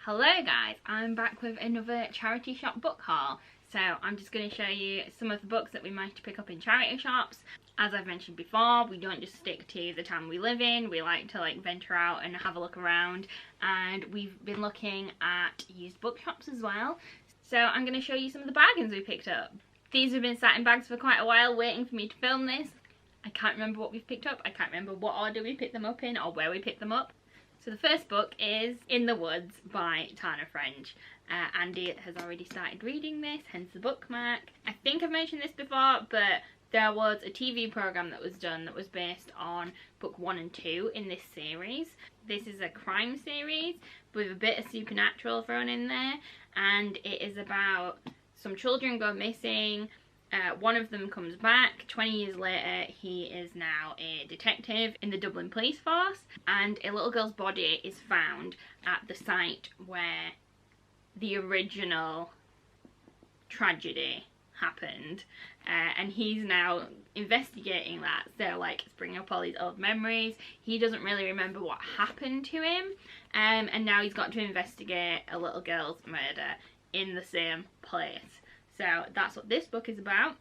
Hello guys, I'm back with another charity shop book haul. So I'm just going to show you some of the books that we managed to pick up in charity shops. As I've mentioned before, we don't just stick to the town we live in, we like to venture out and have a look around, and we've been looking at used bookshops as well. So I'm going to show you some of the bargains we picked up. These have been sat in bags for quite a while waiting for me to film this. I can't remember what we've picked up, I can't remember what order we picked them up in or where we picked them up. So the first book is In the Woods by Tana French. Andy has already started reading this, hence the bookmark. I think I've mentioned this before, but there was a TV programme that was done that was based on book 1 and 2 in this series. This is a crime series with a bit of supernatural thrown in there, and it is about some children go missing. One of them comes back. 20 years later, he is now a detective in the Dublin police force, and a little girl's body is found at the site where the original tragedy happened, and he's now investigating that. So it's bringing up all these old memories. He doesn't really remember what happened to him, and now he's got to investigate a little girl's murder in the same place. So that's what this book is about.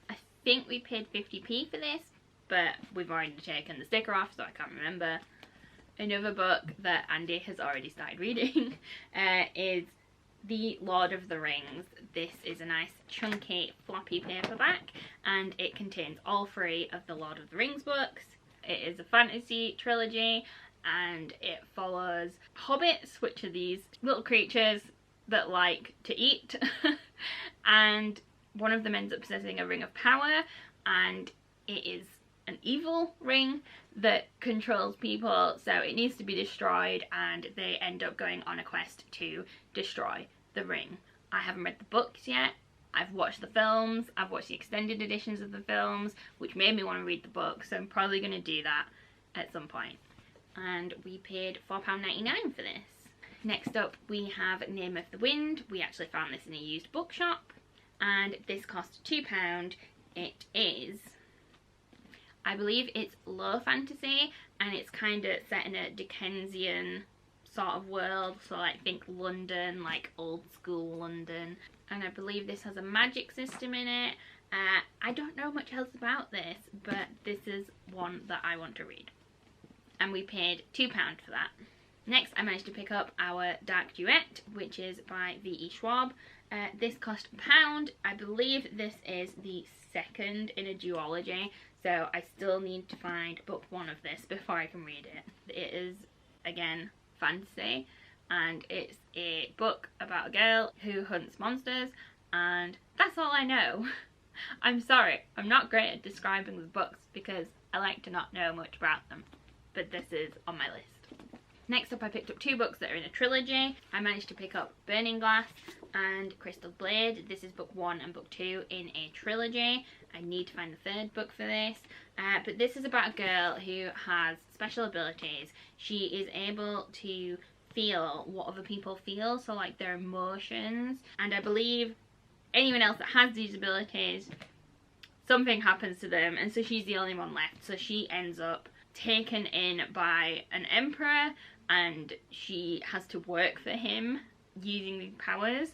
I think we paid 50p for this, but we've already taken the sticker off, so I can't remember. Another book that Andy has already started reading is The Lord of the Rings. This is a nice chunky floppy paperback, and it contains all 3 of the Lord of the Rings books. It is a fantasy trilogy, and it follows hobbits, which are these little creatures that like to eat. And one of them ends up possessing a ring of power, and it is an evil ring that controls people, so it needs to be destroyed, and they end up going on a quest to destroy the ring. I haven't read the books yet. I've watched the films, I've watched the extended editions of the films, which made me want to read the book, so I'm probably going to do that at some point. And we paid £4.99 for this. Next up we have Name of the Wind. We actually found this in a used bookshop, and this cost £2. It is, I believe it's low fantasy, and it's kind of set in a Dickensian sort of world, so think London, old school London. And I believe this has a magic system in it. I don't know much else about this, but this is one that I want to read, and we paid £2 for that. Next, I managed to pick up Our Dark Duet, which is by V.E. Schwab. This cost £1. I believe this is the second in a duology, so I still need to find book 1 of this before I can read it. It is, again, fantasy, and it's a book about a girl who hunts monsters, and that's all I know. I'm sorry, I'm not great at describing the books because I like to not know much about them, but this is on my list. Next up, I picked up 2 books that are in a trilogy. I managed to pick up Burning Glass and Crystal Blade. This is book 1 and book 2 in a trilogy. I need to find the 3rd book for this. But this is about a girl who has special abilities. She is able to feel what other people feel, so their emotions. And I believe anyone else that has these abilities, something happens to them, and so she's the only one left. So she ends up taken in by an emperor, and she has to work for him using these powers.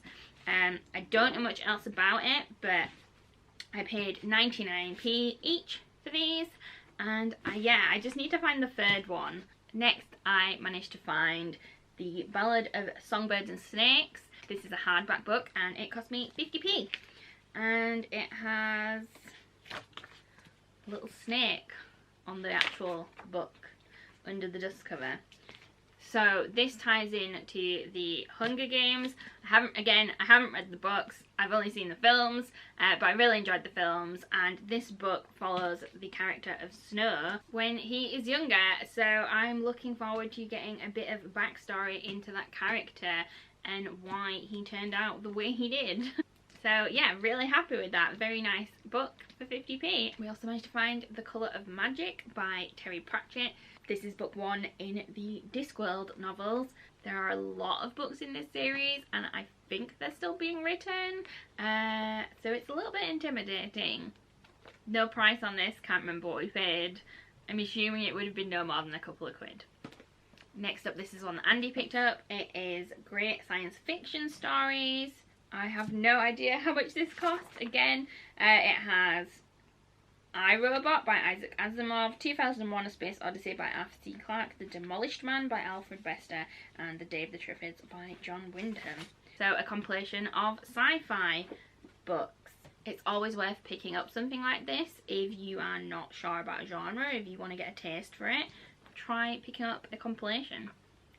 I don't know much else about it, but I paid 99p each for these, and I just need to find the 3rd one. Next, I managed to find The Ballad of Songbirds and Snakes. This is a hardback book, and it cost me 50p, and it has a little snake on the actual book under the dust cover. So this ties in to the Hunger Games. I haven't read the books, I've only seen the films, but I really enjoyed the films, and this book follows the character of Snow when he is younger, so I'm looking forward to getting a bit of backstory into that character and why he turned out the way he did. So yeah, really happy with that. Very nice book for 50p. We also managed to find The Colour of Magic by Terry Pratchett. This is book 1 in the Discworld novels. There are a lot of books in this series, and I think they're still being written, so it's a little bit intimidating. No price on this, can't remember what we paid. I'm assuming it would have been no more than a couple of quid. Next up, this is one that Andy picked up. It is Great Science Fiction Stories. I have no idea how much this costs. Again, it has I, Robot by Isaac Asimov, 2001: A Space Odyssey by Arthur C. Clarke, The Demolished Man by Alfred Bester, and The Day of the Triffids by John Wyndham. So a compilation of sci-fi books. It's always worth picking up something like this if you are not sure about a genre, if you want to get a taste for it. Try picking up a compilation.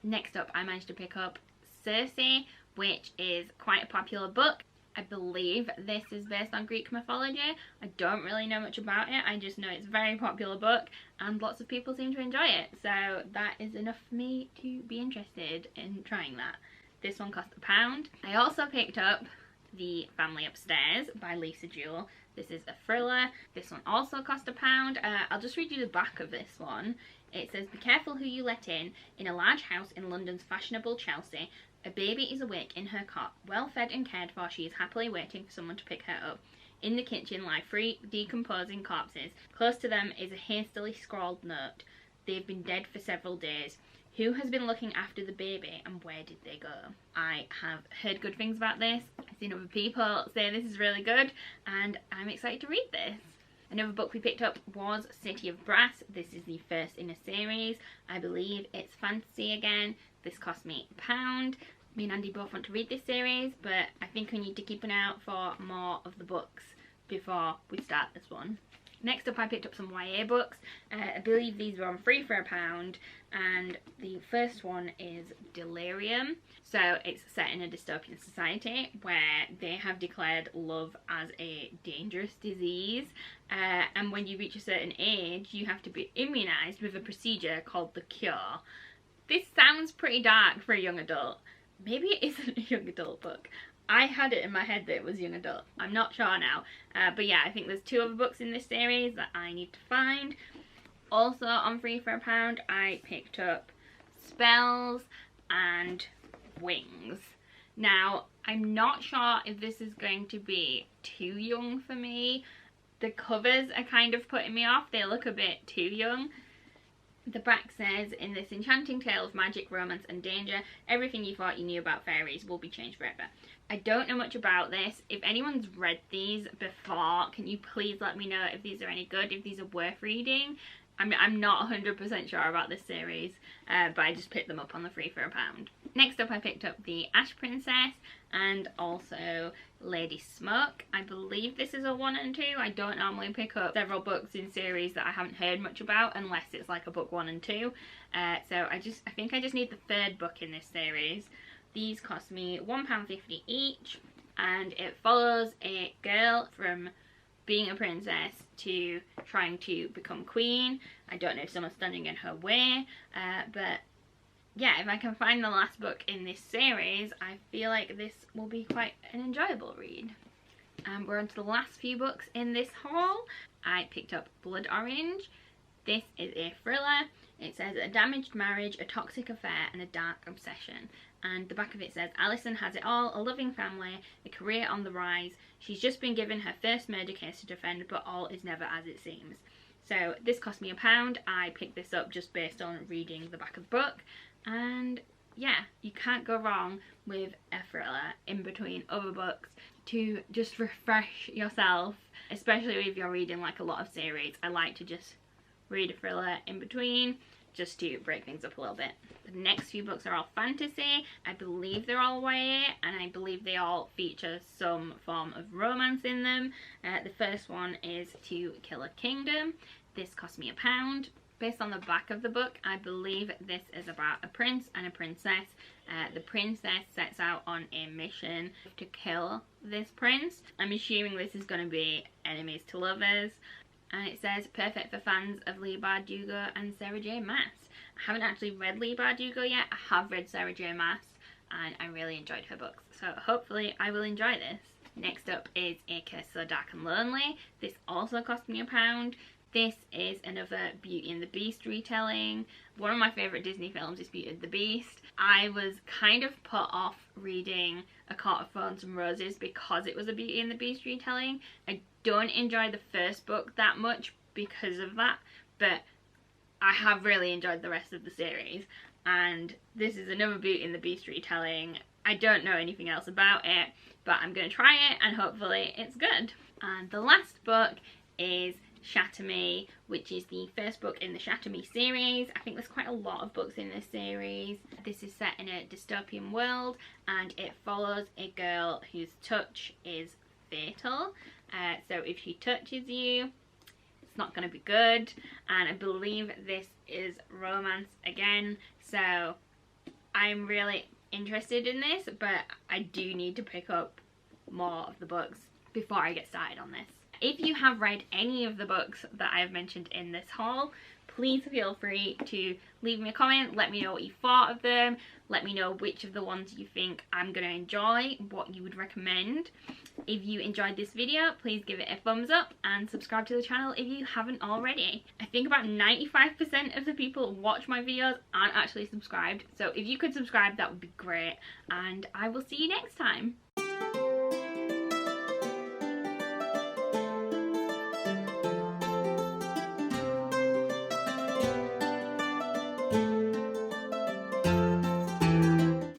Next up, I managed to pick up Circe, which is quite a popular book. I believe this is based on Greek mythology. I don't really know much about it. I just know it's a very popular book and lots of people seem to enjoy it. So that is enough for me to be interested in trying that. This one cost £1. I also picked up The Family Upstairs by Lisa Jewell. This is a thriller. This one also cost £1. I'll just read you the back of this one. It says, "Be careful who you let in. In a large house in London's fashionable Chelsea, a baby is awake in her cot. Well fed and cared for, she is happily waiting for someone to pick her up. In the kitchen lie 3 decomposing corpses. Close to them is a hastily scrawled note. They've been dead for several days. Who has been looking after the baby and where did they go?" I have heard good things about this. I've seen other people say this is really good and I'm excited to read this. Another book we picked up was City of Brass. This is the first in a series. I believe it's fantasy again. This cost me £1. Me and Andy both want to read this series, but I think we need to keep an eye out for more of the books before we start this one. Next up, I picked up some YA books. I believe these were on free for £1, and the first one is Delirium. So it's set in a dystopian society where they have declared love as a dangerous disease, and when you reach a certain age, you have to be immunised with a procedure called the cure. This sounds pretty dark for a young adult. Maybe it isn't a young adult book. I had it in my head that it was young adult. I'm not sure now. But yeah, I think there's 2 other books in this series that I need to find. Also on free for £1, I picked up Spells and Wings. Now, I'm not sure if this is going to be too young for me. The covers are kind of putting me off. They look a bit too young. The back says, "In this enchanting tale of magic, romance and danger, everything you thought you knew about fairies will be changed forever." I don't know much about this. If anyone's read these before, can you please let me know if these are any good, if these are worth reading? I'm not 100% sure about this series, but I just picked them up on the free for £1. Next up, I picked up The Ash Princess and also Lady Smoke. I believe this is a 1 and 2. I don't normally pick up several books in series that I haven't heard much about unless it's like a book 1 and 2. So I think I just need the 3rd book in this series. These cost me £1.50 each, and it follows a girl from being a princess to trying to become queen. I don't know if someone's standing in her way, but yeah, if I can find the last book in this series, I feel like this will be quite an enjoyable read. We're on to the last few books in this haul. I picked up Blood Orange. This is a thriller. It says a damaged marriage, a toxic affair and a dark obsession. And the back of it says, "Alison has it all, a loving family, a career on the rise. She's just been given her first murder case to defend, but all is never as it seems." So this cost me £1. I picked this up just based on reading the back of the book. And yeah, you can't go wrong with a thriller in between other books to just refresh yourself, especially if you're reading like a lot of series. I like to just read a thriller in between just to break things up a little bit. The next few books are all fantasy. I believe they're all YA, and I believe they all feature some form of romance in them. The first one is To Kill a Kingdom. This cost me £1. Based on the back of the book, I believe this is about a prince and a princess. The princess sets out on a mission to kill this prince. I'm assuming this is going to be enemies to lovers. And it says, perfect for fans of Leigh Bardugo and Sarah J Maas. I haven't actually read Leigh Bardugo yet. I have read Sarah J Maas and I really enjoyed her books. So hopefully I will enjoy this. Next up is A Curse So Dark and Lonely. This also cost me £1. This is another Beauty and the Beast retelling. One of my favourite Disney films is Beauty and the Beast. I was kind of put off reading A Court of Thorns and Roses because it was a Beauty and the Beast retelling. I don't enjoy the first book that much because of that, but I have really enjoyed the rest of the series and this is another Beauty and the Beast retelling. I don't know anything else about it, but I'm going to try it and hopefully it's good. And the last book is Shatter Me, which is the first book in the Shatter Me series. I think there's quite a lot of books in this series. This is set in a dystopian world and it follows a girl whose touch is fatal. So if she touches you, it's not going to be good. And I believe this is romance again. So I'm really interested in this, but I do need to pick up more of the books before I get started on this. If you have read any of the books that I have mentioned in this haul, please feel free to leave me a comment, let me know what you thought of them, let me know which of the ones you think I'm going to enjoy, what you would recommend. If you enjoyed this video, please give it a thumbs up and subscribe to the channel if you haven't already. I think about 95% of the people who watch my videos aren't actually subscribed, so if you could subscribe that would be great, and I will see you next time.